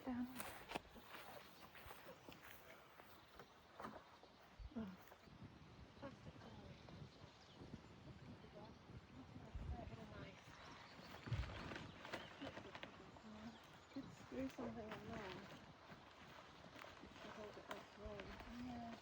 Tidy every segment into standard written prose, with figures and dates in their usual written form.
it down. Do something along to hold it up wrong. Yeah.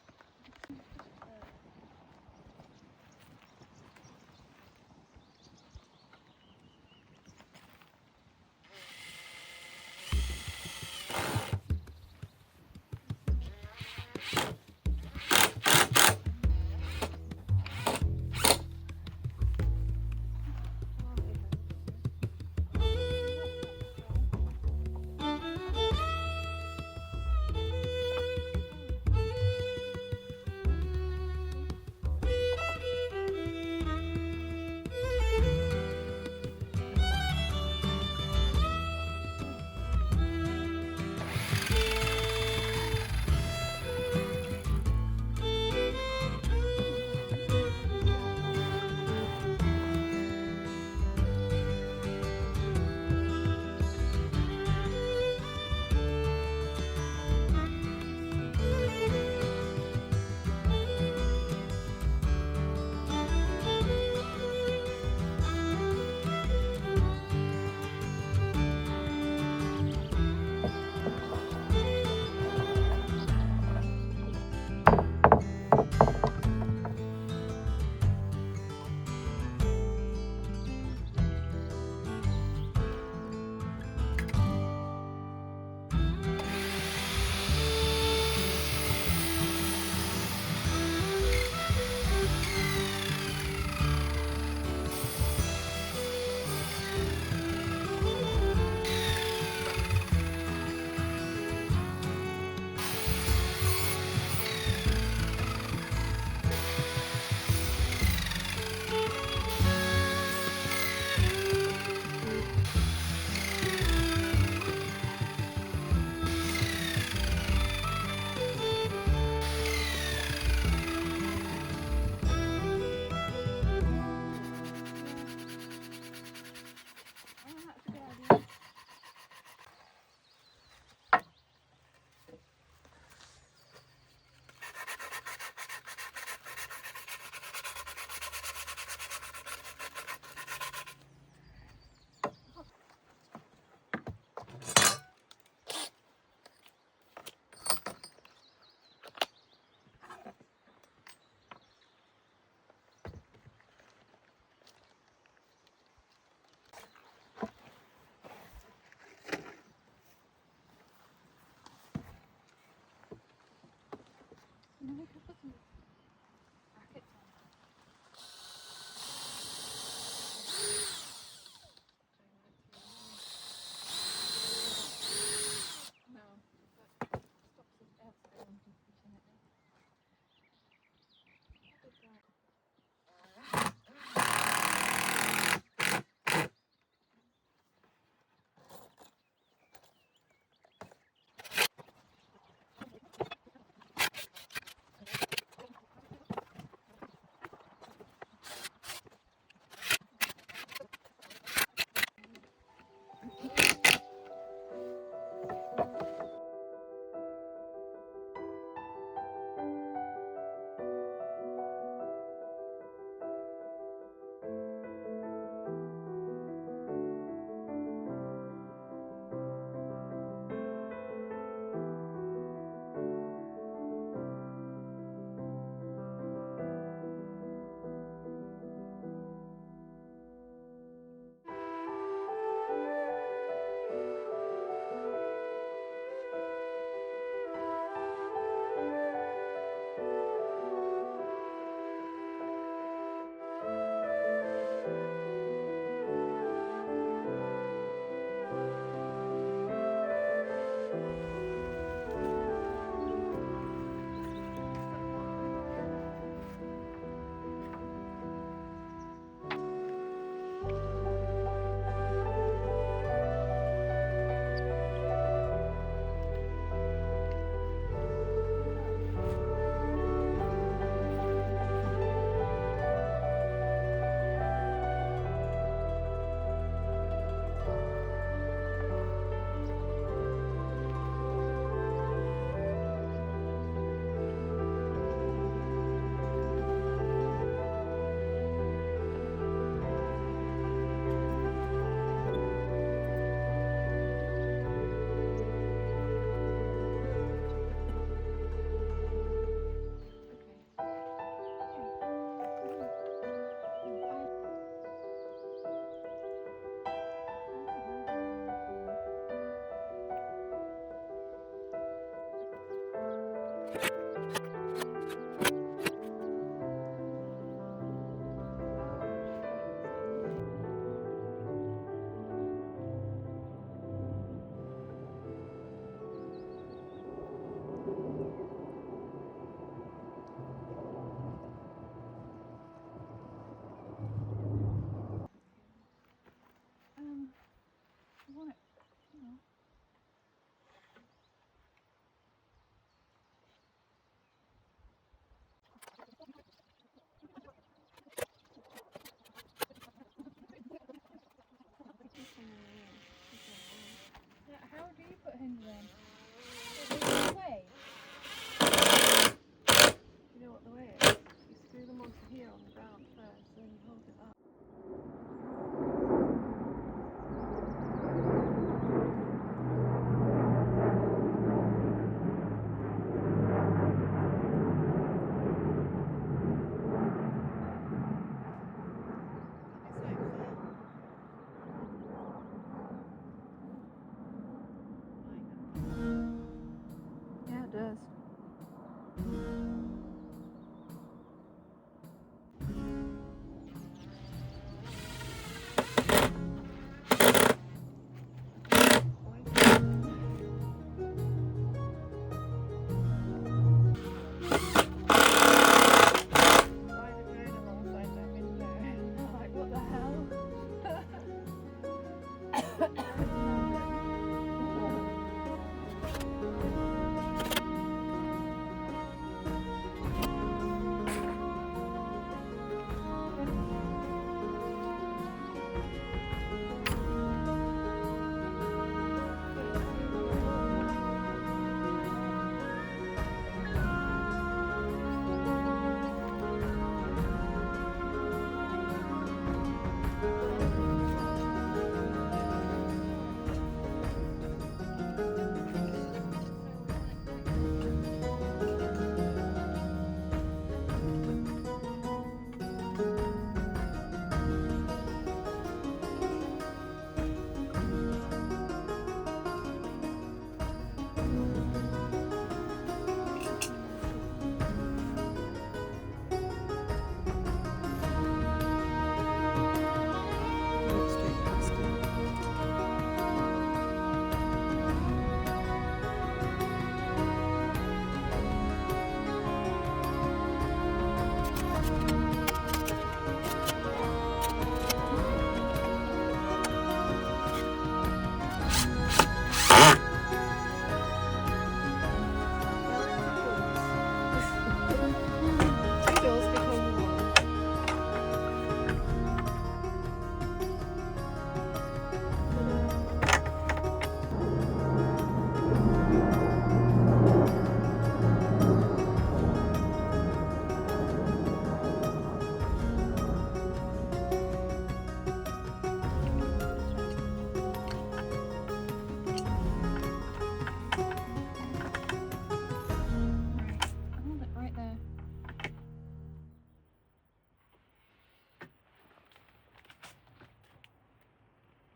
hinge then? Way. You know what the way is? You screw them onto here on the ground first, and then you hold it up. Yeah, it does. Like, what the hell?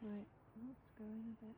Right, let's go in a bit.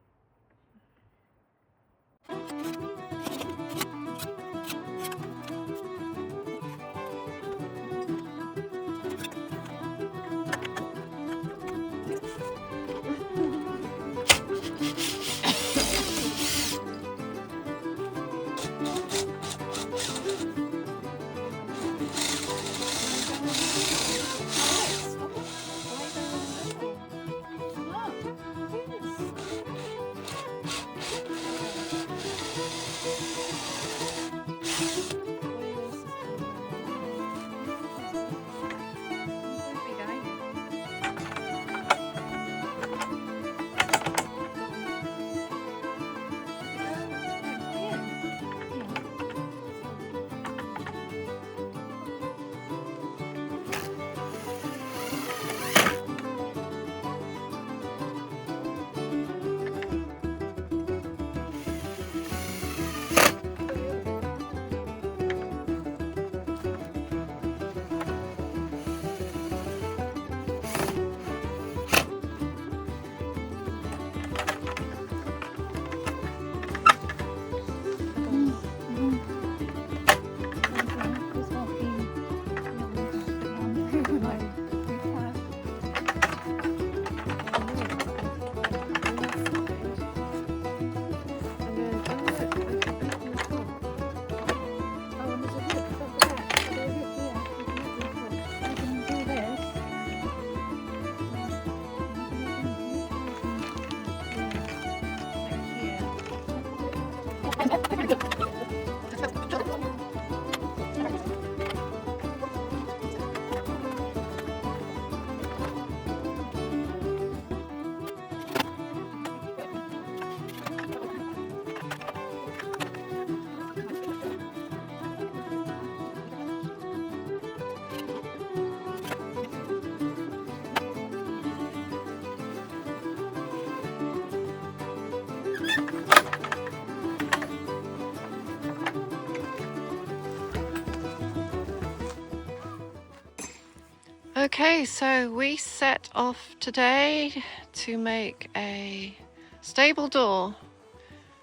Okay, so we set off today to make a stable door.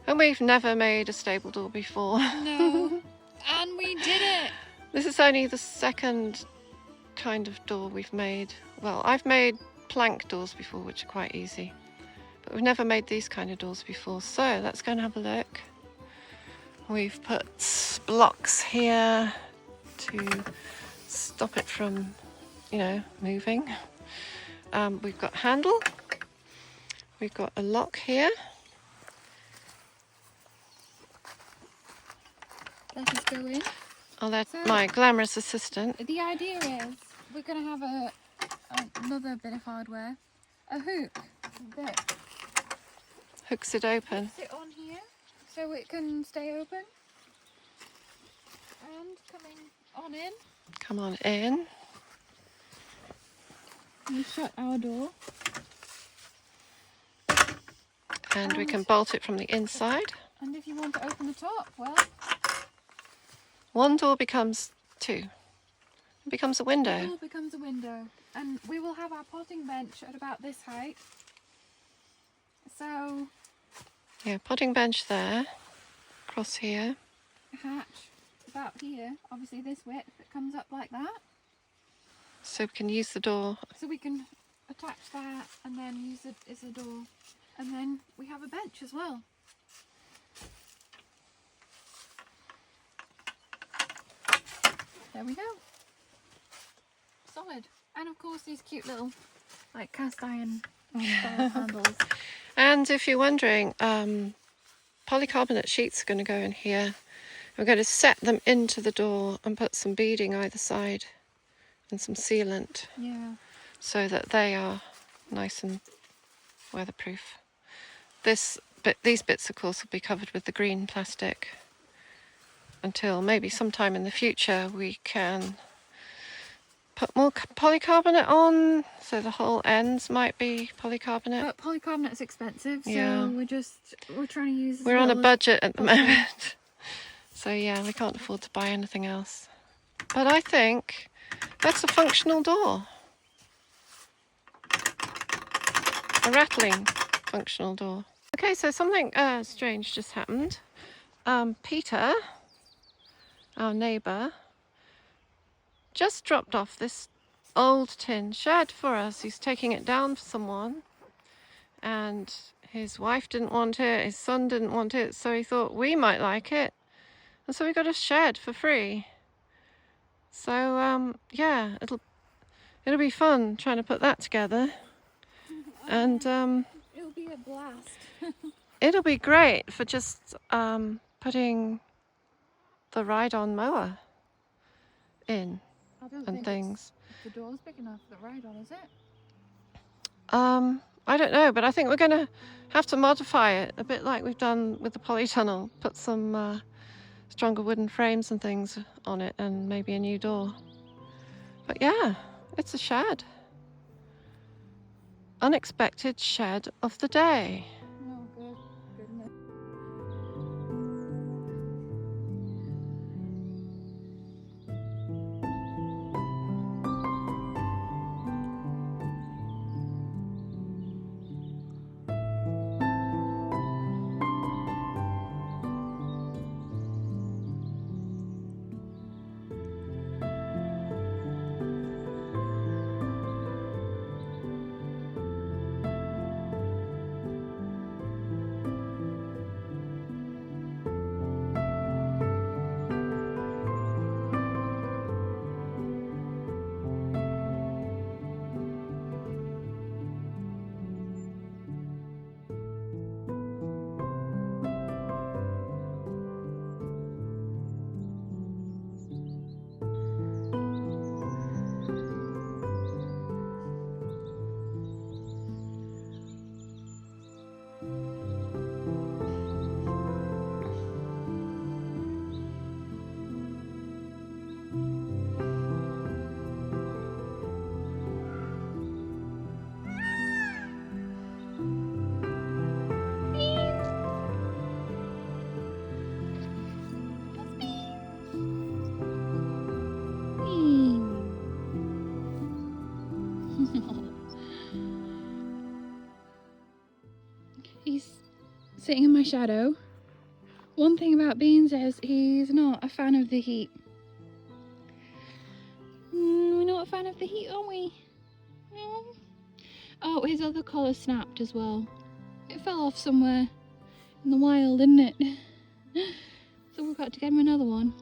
And we've never made a stable door before. No. And we did it. This is only the second kind of door we've made. Well, I've made plank doors before, which are quite easy. But we've never made these kind of doors before. So let's go and have a look. We've put blocks here to stop it from, moving. We've got handle. We've got a lock here. Let us go in. I'll let my glamorous assistant. The idea is we're going to have another bit of hardware. A hook that Hooks it open. puts it on here so it can stay open. And coming on in. Come on in. We shut our door. And we can bolt it from the inside. And if you want to open the top, well, One door becomes two. It becomes a the window. door becomes a window. And we will have our potting bench at about this height. So, Yeah, potting bench there. Across here. a hatch about here, obviously this width, that comes up like that. So we can use the door. So we can attach that and then use it as a door. And then we have a bench as well. There we go. Solid. And of course these cute little cast iron style handles. And if you're wondering, polycarbonate sheets are going to go in here. We're going to set them into the door and put some beading either side and some sealant Yeah. so that they are nice and weatherproof. These bits of course will be covered with the green plastic until maybe sometime in the future we can put more polycarbonate on, so the whole ends might be polycarbonate. But polycarbonate is expensive, so Yeah. we're trying to use as We're on a little as budget at the possible. moment. So yeah, we can't afford to buy anything else. But I think that's a functional door. A rattling functional door. Okay, so something strange just happened. Peter, our neighbour, just dropped off this old tin shed for us. He's taking it down for someone. And his wife didn't want it, his son didn't want it, so he thought we might like it. And so we got a shed for free. So yeah, it'll be fun trying to put that together. And It'll be a blast. it'll be great for just putting the ride-on mower in I don't and think things. the door's big enough for the ride on, is it? I don't know, but I think we're going to have to modify it a bit like we've done with the polytunnel. Put some stronger wooden frames and things on it and maybe a new door. But yeah, it's a shed. Unexpected shed of the day. No, good. Good enough. He's sitting in my shadow. One thing about Beans is he's not a fan of the heat. We're not a fan of the heat, are we? No. Oh, his other collar snapped as well. It fell off somewhere in the wild, didn't it? So we've got to get him another one.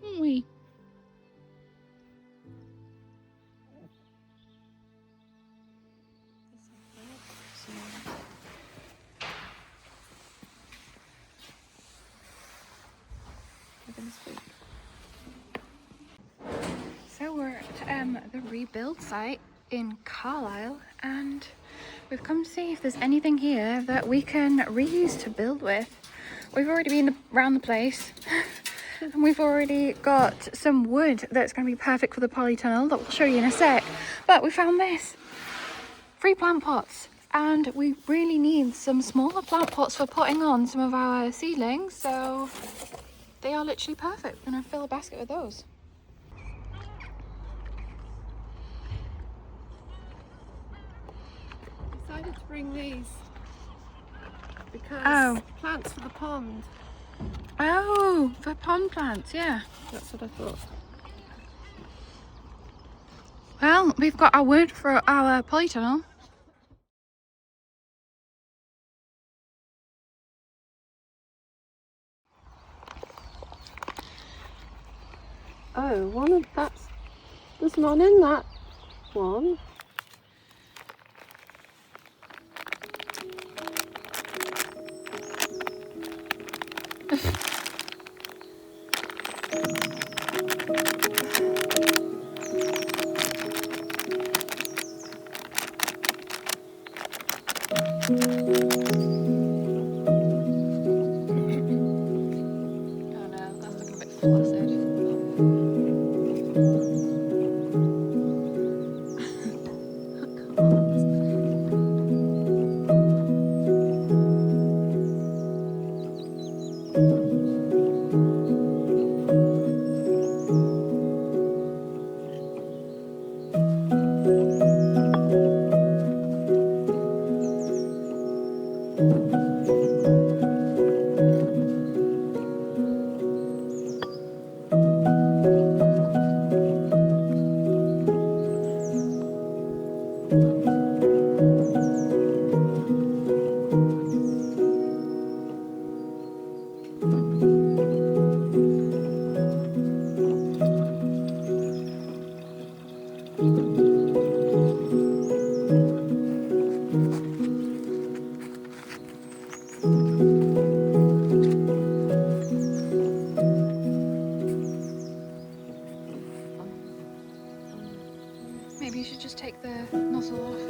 Haven't we? So we're at the rebuild site in Carlisle, and we've come to see if there's anything here that we can reuse to build with. We've already been around the place and we've already got some wood that's going to be perfect for the polytunnel that we'll show you in a sec. But we found this, 3 plant pots, and we really need some smaller plant pots for putting on some of our seedlings, so they are literally perfect. We're going to fill a basket with those. Decided to bring these because plants for the pond. Oh, for pond plants, yeah. That's what I thought. Well, we've got our wood for our polytunnel. Oh, one of that's there's none in that one. Oh no, that's looking a bit flaccid. Maybe you should just take the nozzle off.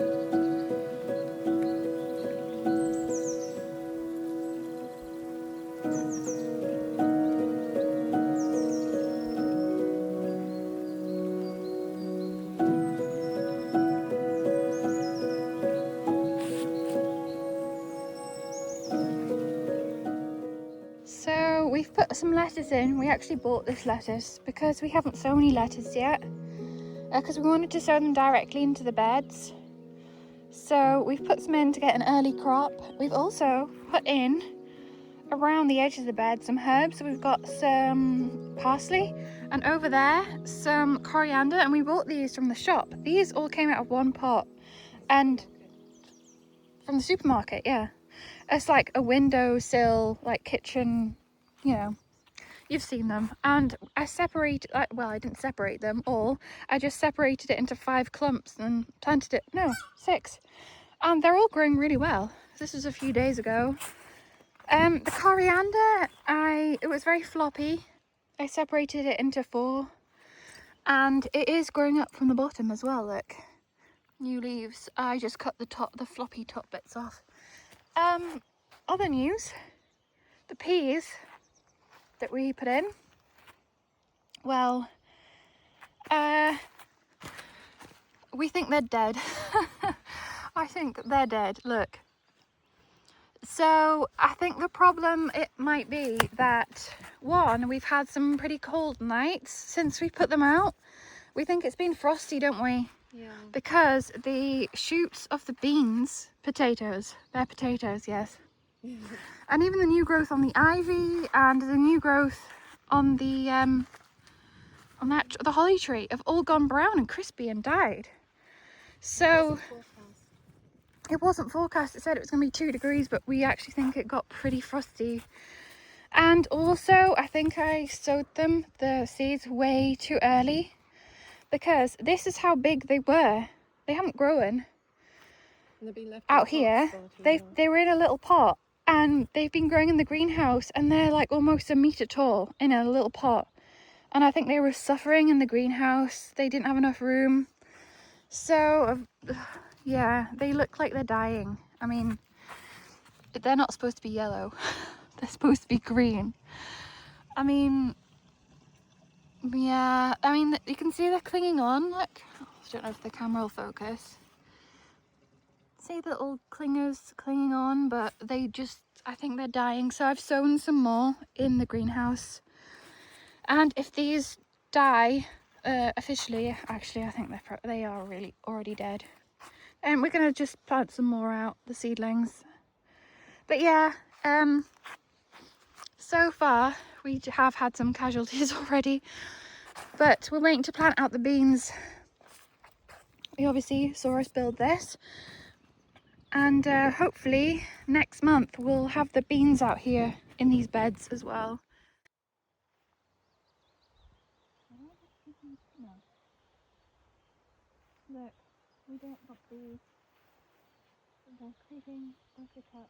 So we've put some lettuce in. We actually bought this lettuce because we haven't sown any lettuce yet, because we wanted to sow them directly into the beds. So we've put some in to get an early crop. We've also put in around the edge of the bed some herbs. So we've got some parsley, and over there some coriander, and we bought these from the shop. These all came out of one pot, and from the supermarket, yeah. It's like a windowsill, like kitchen, you know, you've seen them. And I separated, well, I didn't separate them all. I just separated it into 5 clumps and planted it, no, 6. And they're all growing really well. This was a few days ago. The coriander, it was very floppy. I separated it into 4. And it is growing up from the bottom as well, look. New leaves. I just cut the floppy top bits off. Other news, the peas that we put in, well, we think they're dead. I think they're dead, look. So I think the problem, it might be that, one, we've had some pretty cold nights since we put them out. We think it's been frosty, don't we? Yeah. because the shoots of the beans, potatoes, they're potatoes, yes. And even the new growth on the ivy and the new growth on the the holly tree have all gone brown and crispy and died. So it wasn't forecast. It said it was going to be 2 degrees, but we actually think it got pretty frosty. And also, I think I sowed them, the seeds, way too early, because this is how big they were. They haven't grown out here. They were in a little pot, and they've been growing in the greenhouse, and they're like almost a metre tall in a little pot. And I think they were suffering in the greenhouse. They didn't have enough room. So, yeah, they look like they're dying. I mean, they're not supposed to be yellow. They're supposed to be green. I mean, yeah, I mean, you can see they're clinging on. Look, I don't know if the camera will focus. See the little clingers clinging on, but they just, I think they're dying. So I've sown some more in the greenhouse. And if these die, officially, actually, I think they are really already dead. And we're going to just plant some more out, the seedlings. But yeah, so far we have had some casualties already, but we're waiting to plant out the beans. You obviously saw us build this, and hopefully next month we'll have the beans out here in these beds as well. Look, we don't have these. They're creeping off the cup.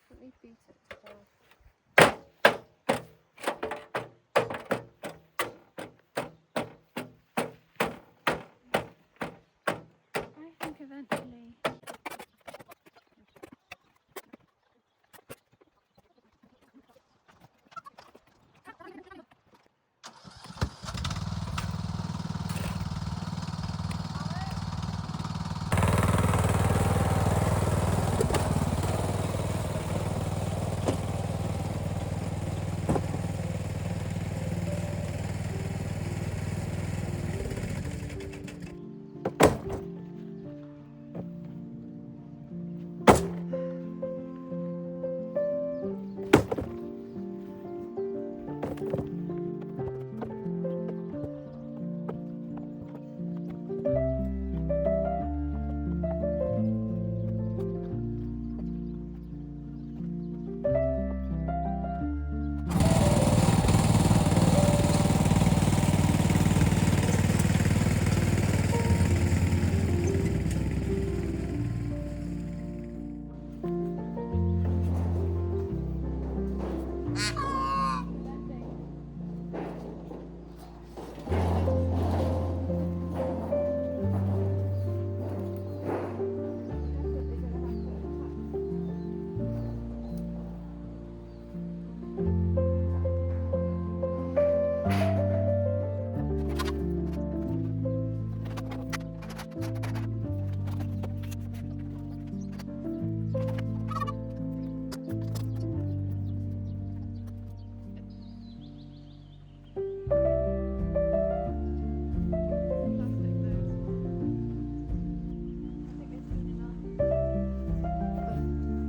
Let me beat it to death. I think eventually.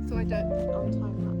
So I don't on time lapse.